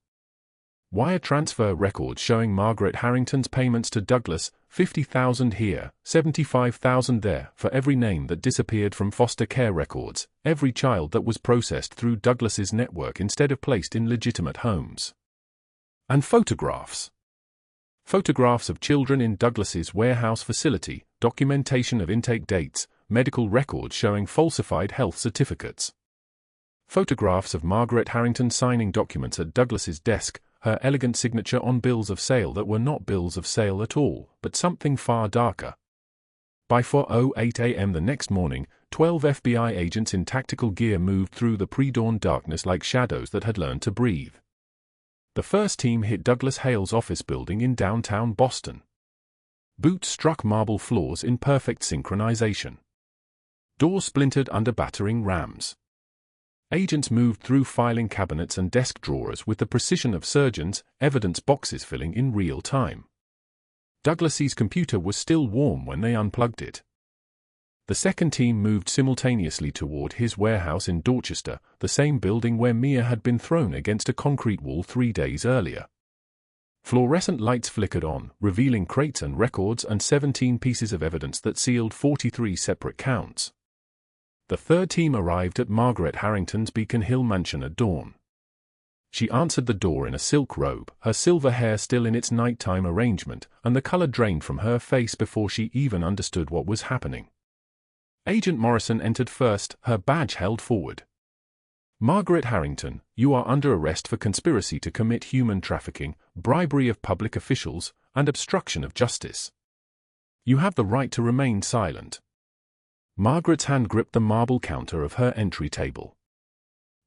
Wire transfer records showing Margaret Harrington's payments to Douglas, $50,000 here, $75,000 there, for every name that disappeared from foster care records, every child that was processed through Douglas's network instead of placed in legitimate homes. And photographs. Photographs of children in Douglas's warehouse facility, documentation of intake dates, medical records showing falsified health certificates. Photographs of Margaret Harrington signing documents at Douglas's desk, her elegant signature on bills of sale that were not bills of sale at all, but something far darker. By 4:08 a.m. the next morning, 12 FBI agents in tactical gear moved through the pre-dawn darkness like shadows that had learned to breathe. The first team hit Douglas Hale's office building in downtown Boston. Boots struck marble floors in perfect synchronization. Doors splintered under battering rams. Agents moved through filing cabinets and desk drawers with the precision of surgeons, evidence boxes filling in real time. Douglas's computer was still warm when they unplugged it. The second team moved simultaneously toward his warehouse in Dorchester, the same building where Mia had been thrown against a concrete wall 3 days earlier. Fluorescent lights flickered on, revealing crates and records and 17 pieces of evidence that sealed 43 separate counts. The third team arrived at Margaret Harrington's Beacon Hill mansion at dawn. She answered the door in a silk robe, her silver hair still in its nighttime arrangement, and the color drained from her face before she even understood what was happening. Agent Morrison entered first, her badge held forward. "Margaret Harrington, you are under arrest for conspiracy to commit human trafficking, bribery of public officials, and obstruction of justice. You have the right to remain silent." Margaret's hand gripped the marble counter of her entry table.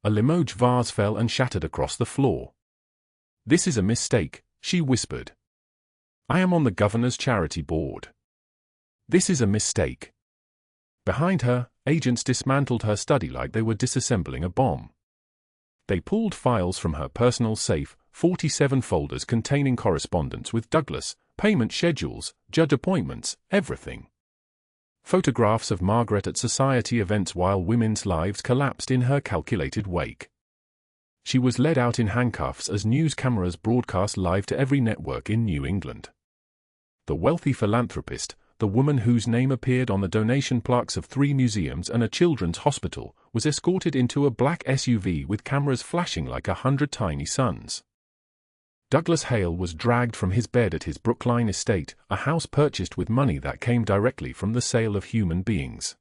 A Limoges vase fell and shattered across the floor. "This is a mistake," she whispered. "I am on the governor's charity board. This is a mistake." Behind her, agents dismantled her study like they were disassembling a bomb. They pulled files from her personal safe, 47 folders containing correspondence with Douglas, payment schedules, judge appointments, everything. Photographs of Margaret at society events while women's lives collapsed in her calculated wake. She was led out in handcuffs as news cameras broadcast live to every network in New England. The wealthy philanthropist, the woman whose name appeared on the donation plaques of 3 museums and a children's hospital, was escorted into a black SUV with cameras flashing like 100 tiny suns. Douglas Hale was dragged from his bed at his Brookline estate, a house purchased with money that came directly from the sale of human beings.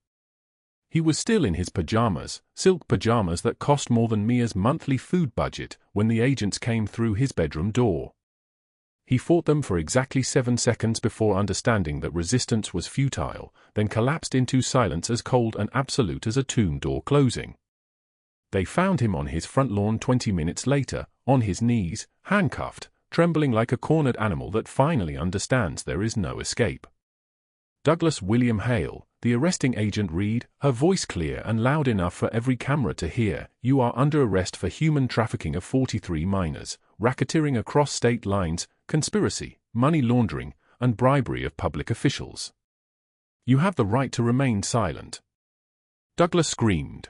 He was still in his pajamas, silk pajamas that cost more than Mia's monthly food budget, when the agents came through his bedroom door. He fought them for exactly 7 seconds before understanding that resistance was futile, then collapsed into silence as cold and absolute as a tomb door closing. They found him on his front lawn 20 minutes later, on his knees, handcuffed, trembling like a cornered animal that finally understands there is no escape. Douglas William Hale, the arresting agent, read, her voice clear and loud enough for every camera to hear, "You are under arrest for human trafficking of 43 minors, racketeering across state lines, conspiracy, money laundering, and bribery of public officials. You have the right to remain silent." Douglas screamed.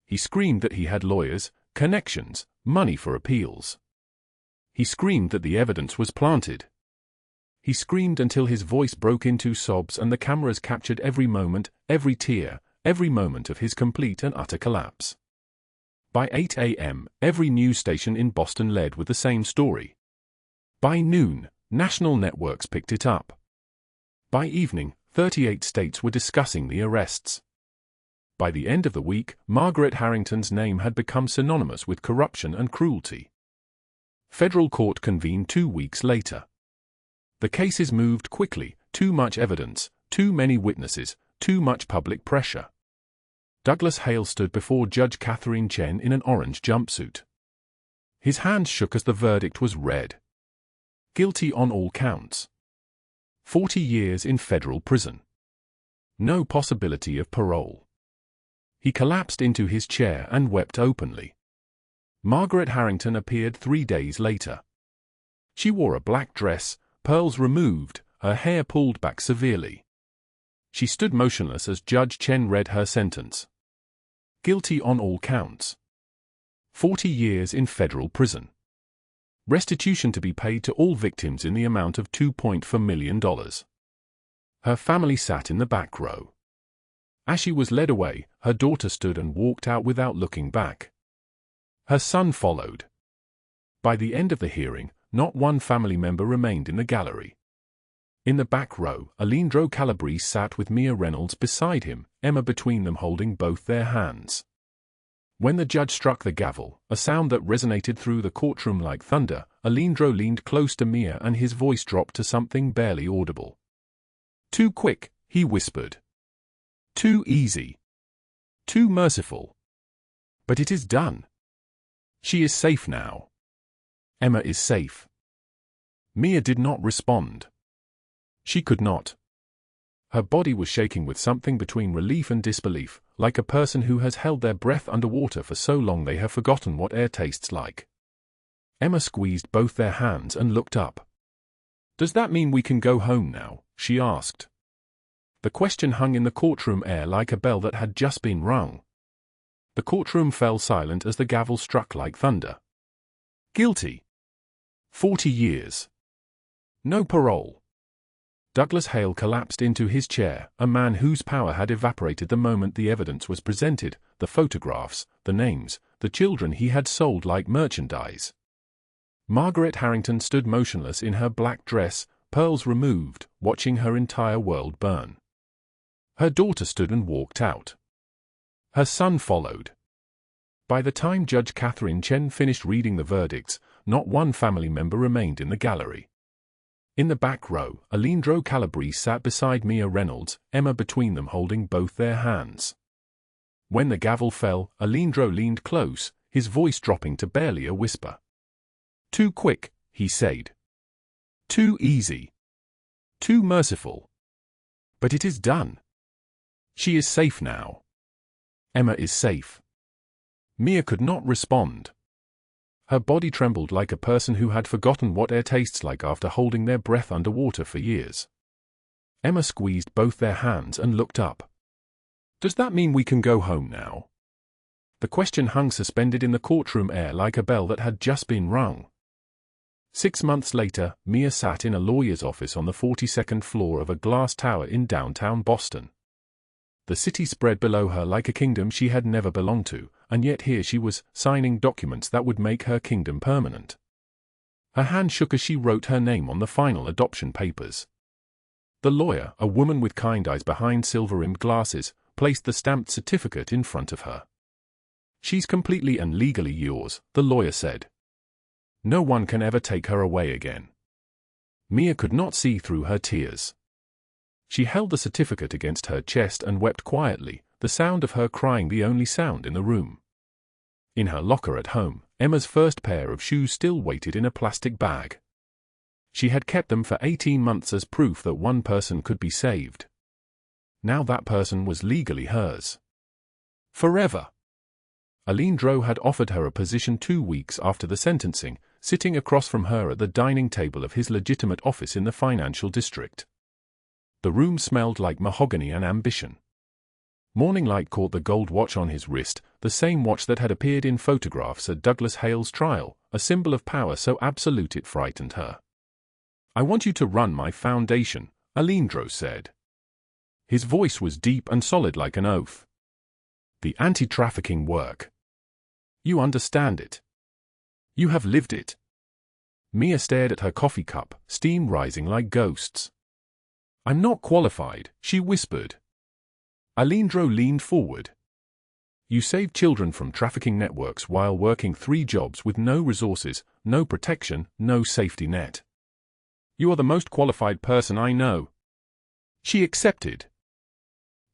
He screamed that he had lawyers, connections, money for appeals. He screamed that the evidence was planted. He screamed until his voice broke into sobs and the cameras captured every moment, every tear, every moment of his complete and utter collapse. By 8 a.m., every news station in Boston led with the same story. By noon, national networks picked it up. By evening, 38 states were discussing the arrests. By the end of the week, Margaret Harrington's name had become synonymous with corruption and cruelty. Federal court convened 2 weeks later. The cases moved quickly, too much evidence, too many witnesses, too much public pressure. Douglas Hale stood before Judge Catherine Chen in an orange jumpsuit. His hands shook as the verdict was read. Guilty on all counts. 40 years in federal prison. No possibility of parole. He collapsed into his chair and wept openly. Margaret Harrington appeared 3 days later. She wore a black dress, pearls removed, her hair pulled back severely. She stood motionless as Judge Chen read her sentence. Guilty on all counts. 40 years in federal prison. Restitution to be paid to all victims in the amount of $2.4 million. Her family sat in the back row. As she was led away, her daughter stood and walked out without looking back. Her son followed. By the end of the hearing, not one family member remained in the gallery. In the back row, Aleandro Calabrese sat with Mia Reynolds beside him, Emma between them holding both their hands. When the judge struck the gavel, a sound that resonated through the courtroom like thunder, Aleandro leaned close to Mia and his voice dropped to something barely audible. "Too quick," he whispered. "Too easy. Too merciful. But it is done. She is safe now. Emma is safe." Mia did not respond. She could not. Her body was shaking with something between relief and disbelief, like a person who has held their breath underwater for so long they have forgotten what air tastes like. Emma squeezed both their hands and looked up. "Does that mean we can go home now?" she asked. The question hung in the courtroom air like a bell that had just been rung. The courtroom fell silent as the gavel struck like thunder. Guilty. 40 years. No parole. Douglas Hale collapsed into his chair, a man whose power had evaporated the moment the evidence was presented, the photographs, the names, the children he had sold like merchandise. Margaret Harrington stood motionless in her black dress, pearls removed, watching her entire world burn. Her daughter stood and walked out. Her son followed. By the time Judge Catherine Chen finished reading the verdicts, not one family member remained in the gallery. In the back row, Aleandro sat beside Mia Reynolds, Emma between them holding both their hands. When the gavel fell, Aleandro leaned close, his voice dropping to barely a whisper. "Too quick," he said. "Too easy. Too merciful. But it is done. She is safe now. Emma is safe." Mia could not respond. Her body trembled like a person who had forgotten what air tastes like after holding their breath underwater for years. Emma squeezed both their hands and looked up. "Does that mean we can go home now?" The question hung suspended in the courtroom air like a bell that had just been rung. 6 months later, Mia sat in a lawyer's office on the 42nd floor of a glass tower in downtown Boston. The city spread below her like a kingdom she had never belonged to, and yet here she was, signing documents that would make her kingdom permanent. Her hand shook as she wrote her name on the final adoption papers. The lawyer, a woman with kind eyes behind silver-rimmed glasses, placed the stamped certificate in front of her. "She's completely and legally yours," the lawyer said. "No one can ever take her away again." Mia could not see through her tears. She held the certificate against her chest and wept quietly, the sound of her crying the only sound in the room. In her locker at home, Emma's first pair of shoes still waited in a plastic bag. She had kept them for 18 months as proof that one person could be saved. Now that person was legally hers. Forever. Aleandro had offered her a position 2 weeks after the sentencing, sitting across from her at the dining table of his legitimate office in the financial district. The room smelled like mahogany and ambition. Morning light caught the gold watch on his wrist, the same watch that had appeared in photographs at Douglas Hale's trial, a symbol of power so absolute it frightened her. "I want you to run my foundation," Aleandro said. His voice was deep and solid like an oath. "The anti-trafficking work. You understand it. You have lived it." Mia stared at her coffee cup, steam rising like ghosts. "I'm not qualified," she whispered. Aleandro leaned forward. "You saved children from trafficking networks while working 3 jobs with no resources, no protection, no safety net. You are the most qualified person I know." She accepted.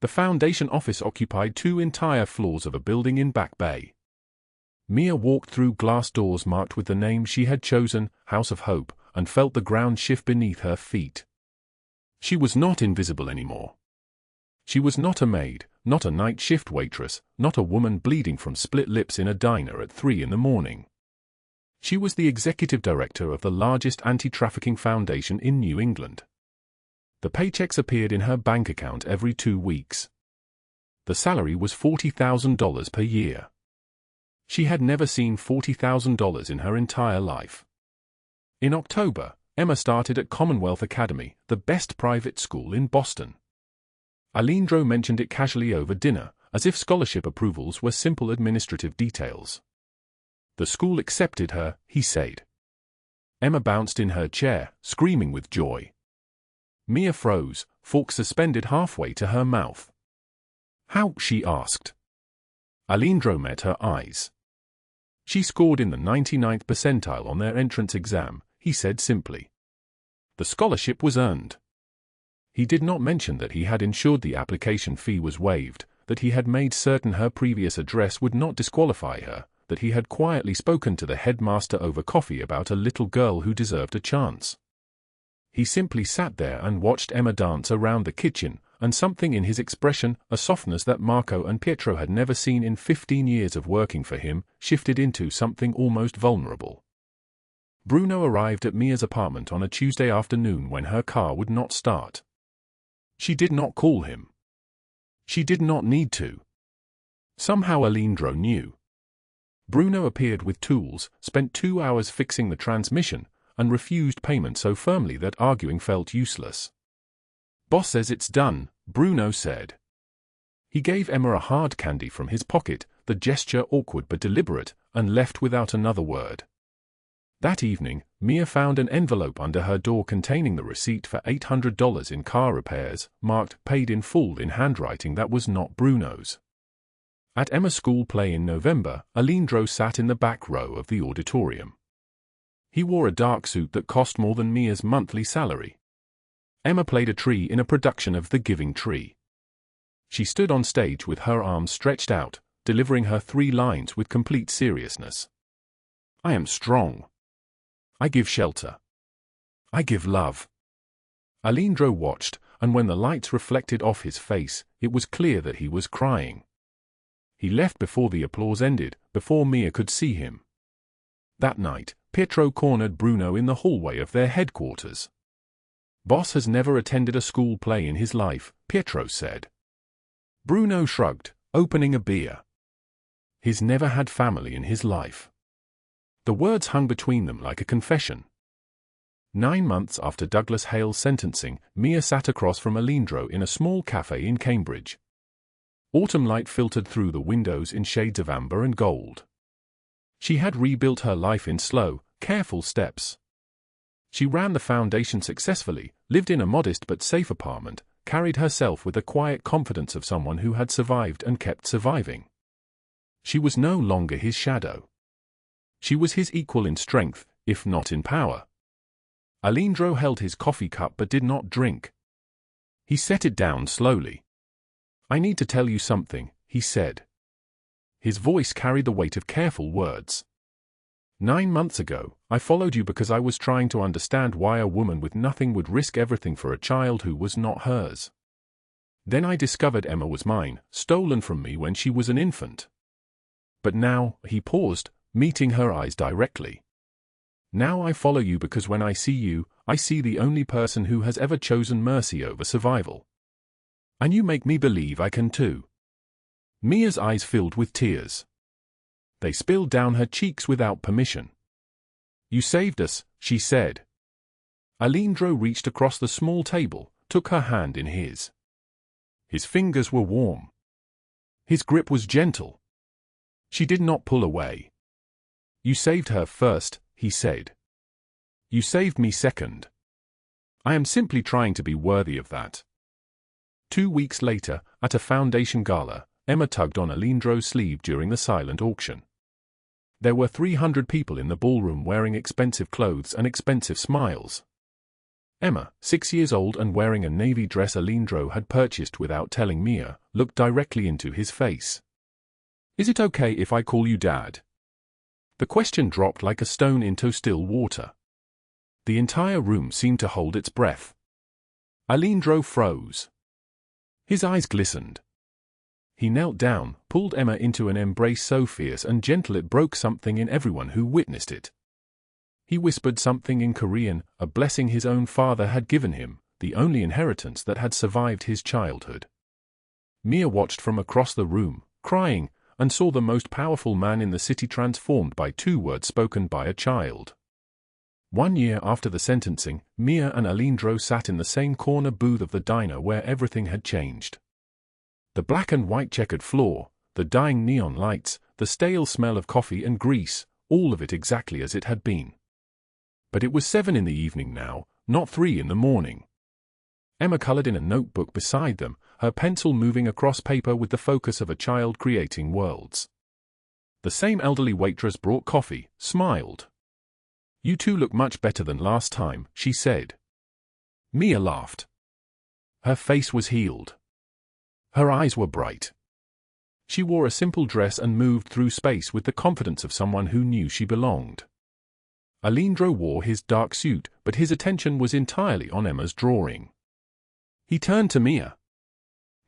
The foundation office occupied 2 entire floors of a building in Back Bay. Mia walked through glass doors marked with the name she had chosen, House of Hope, and felt the ground shift beneath her feet. She was not invisible anymore. She was not a maid, not a night shift waitress, not a woman bleeding from split lips in a diner at 3 in the morning. She was the executive director of the largest anti-trafficking foundation in New England. The paychecks appeared in her bank account every 2 weeks. The salary was $40,000 per year. She had never seen $40,000 in her entire life. In October, Emma started at Commonwealth Academy, the best private school in Boston. Aleandro mentioned it casually over dinner, as if scholarship approvals were simple administrative details. "The school accepted her," he said. Emma bounced in her chair, screaming with joy. Mia froze, fork suspended halfway to her mouth. "How?" she asked. Aleandro met her eyes. "She scored in the 99th percentile on their entrance exam," he said simply. "The scholarship was earned." He did not mention that he had ensured the application fee was waived, that he had made certain her previous address would not disqualify her, that he had quietly spoken to the headmaster over coffee about a little girl who deserved a chance. He simply sat there and watched Emma dance around the kitchen, and something in his expression, a softness that Marco and Pietro had never seen in 15 years of working for him, shifted into something almost vulnerable. Bruno arrived at Mia's apartment on a Tuesday afternoon when her car would not start. She did not call him. She did not need to. Somehow Aleandro knew. Bruno appeared with tools, spent 2 hours fixing the transmission, and refused payment so firmly that arguing felt useless. "Boss says it's done," Bruno said. He gave Emma a hard candy from his pocket, the gesture awkward but deliberate, and left without another word. That evening, Mia found an envelope under her door containing the receipt for $800 in car repairs, marked "paid in full" in handwriting that was not Bruno's. At Emma's school play in November, Aleandro sat in the back row of the auditorium. He wore a dark suit that cost more than Mia's monthly salary. Emma played a tree in a production of The Giving Tree. She stood on stage with her arms stretched out, delivering her 3 lines with complete seriousness. "I am strong. I give shelter. I give love." Aleandro watched, and when the lights reflected off his face, it was clear that he was crying. He left before the applause ended, before Mia could see him. That night, Pietro cornered Bruno in the hallway of their headquarters. "Boss has never attended a school play in his life," Pietro said. Bruno shrugged, opening a beer. He's never had family in his life. The words hung between them like a confession. 9 months after Douglas Hale's sentencing, Mia sat across from Aleandro in a small cafe in Cambridge. Autumn light filtered through the windows in shades of amber and gold. She had rebuilt her life in slow, careful steps. She ran the foundation successfully, lived in a modest but safe apartment, carried herself with the quiet confidence of someone who had survived and kept surviving. She was no longer his shadow. She was his equal in strength, if not in power. Aleandro held his coffee cup but did not drink. He set it down slowly. "I need to tell you something," he said. His voice carried the weight of careful words. 9 months ago, I followed you because I was trying to understand why a woman with nothing would risk everything for a child who was not hers. Then I discovered Emma was mine, stolen from me when she was an infant. But now," he paused, meeting her eyes directly. "Now I follow you because when I see you, I see the only person who has ever chosen mercy over survival. And you make me believe I can too." Mia's eyes filled with tears. They spilled down her cheeks without permission. "You saved us," she said. Aleandro reached across the small table, took her hand in his. His fingers were warm. His grip was gentle. She did not pull away. "You saved her first," he said. "You saved me second. I am simply trying to be worthy of that." 2 weeks later, at a foundation gala, Emma tugged on Aleandro's sleeve during the silent auction. There were 300 people in the ballroom wearing expensive clothes and expensive smiles. Emma, 6 years old and wearing a navy dress Aleandro had purchased without telling Mia, looked directly into his face. "Is it okay if I call you Dad?" The question dropped like a stone into still water. The entire room seemed to hold its breath. Aleandro froze. His eyes glistened. He knelt down, pulled Emma into an embrace so fierce and gentle it broke something in everyone who witnessed it. He whispered something in Korean, a blessing his own father had given him, the only inheritance that had survived his childhood. Mia watched from across the room, crying, and saw the most powerful man in the city transformed by 2 words spoken by a child. 1 year after the sentencing, Mia and Aleandro sat in the same corner booth of the diner where everything had changed. The black and white checkered floor, the dying neon lights, the stale smell of coffee and grease, all of it exactly as it had been. But it was 7 in the evening now, not 3 in the morning. Emma colored in a notebook beside them, her pencil moving across paper with the focus of a child creating worlds. The same elderly waitress brought coffee, smiled. "You two look much better than last time," she said. Mia laughed. Her face was healed. Her eyes were bright. She wore a simple dress and moved through space with the confidence of someone who knew she belonged. Aleandro wore his dark suit, but his attention was entirely on Emma's drawing. He turned to Mia.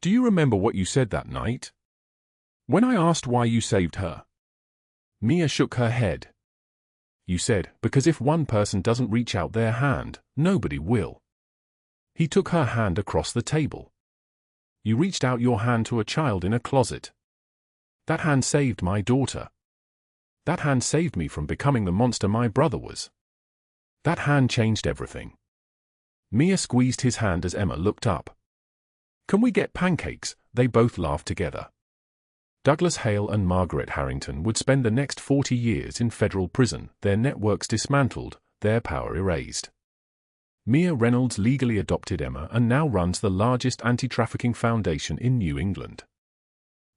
"Do you remember what you said that night? When I asked why you saved her?" Mia shook her head. you said, because if one person doesn't reach out their hand, nobody will. He took her hand across the table. You reached out your hand to a child in a closet. That hand saved my daughter. That hand saved me from becoming the monster my brother was. That hand changed everything. Mia squeezed his hand as Emma looked up. Can we get pancakes? They both laughed together. Douglas Hale and Margaret Harrington would spend the next 40 years in federal prison, their networks dismantled, their power erased. Mia Reynolds legally adopted Emma and now runs the largest anti-trafficking foundation in New England.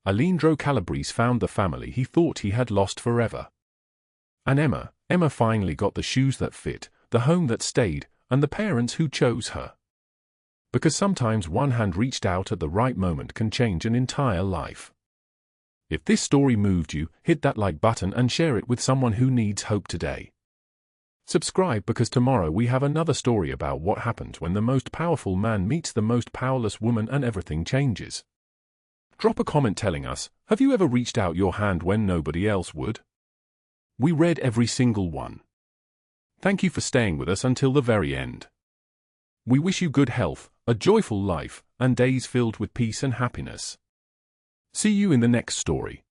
Aleandro Calabrese found the family he thought he had lost forever. And Emma finally got the shoes that fit, the home that stayed, and the parents who chose her. Because sometimes one hand reached out at the right moment can change an entire life. If this story moved you, hit that like button and share it with someone who needs hope today. Subscribe because tomorrow we have another story about what happens when the most powerful man meets the most powerless woman and everything changes. Drop a comment telling us, have you ever reached out your hand when nobody else would? We read every single one. Thank you for staying with us until the very end. We wish you good health, a joyful life, and days filled with peace and happiness. See you in the next story.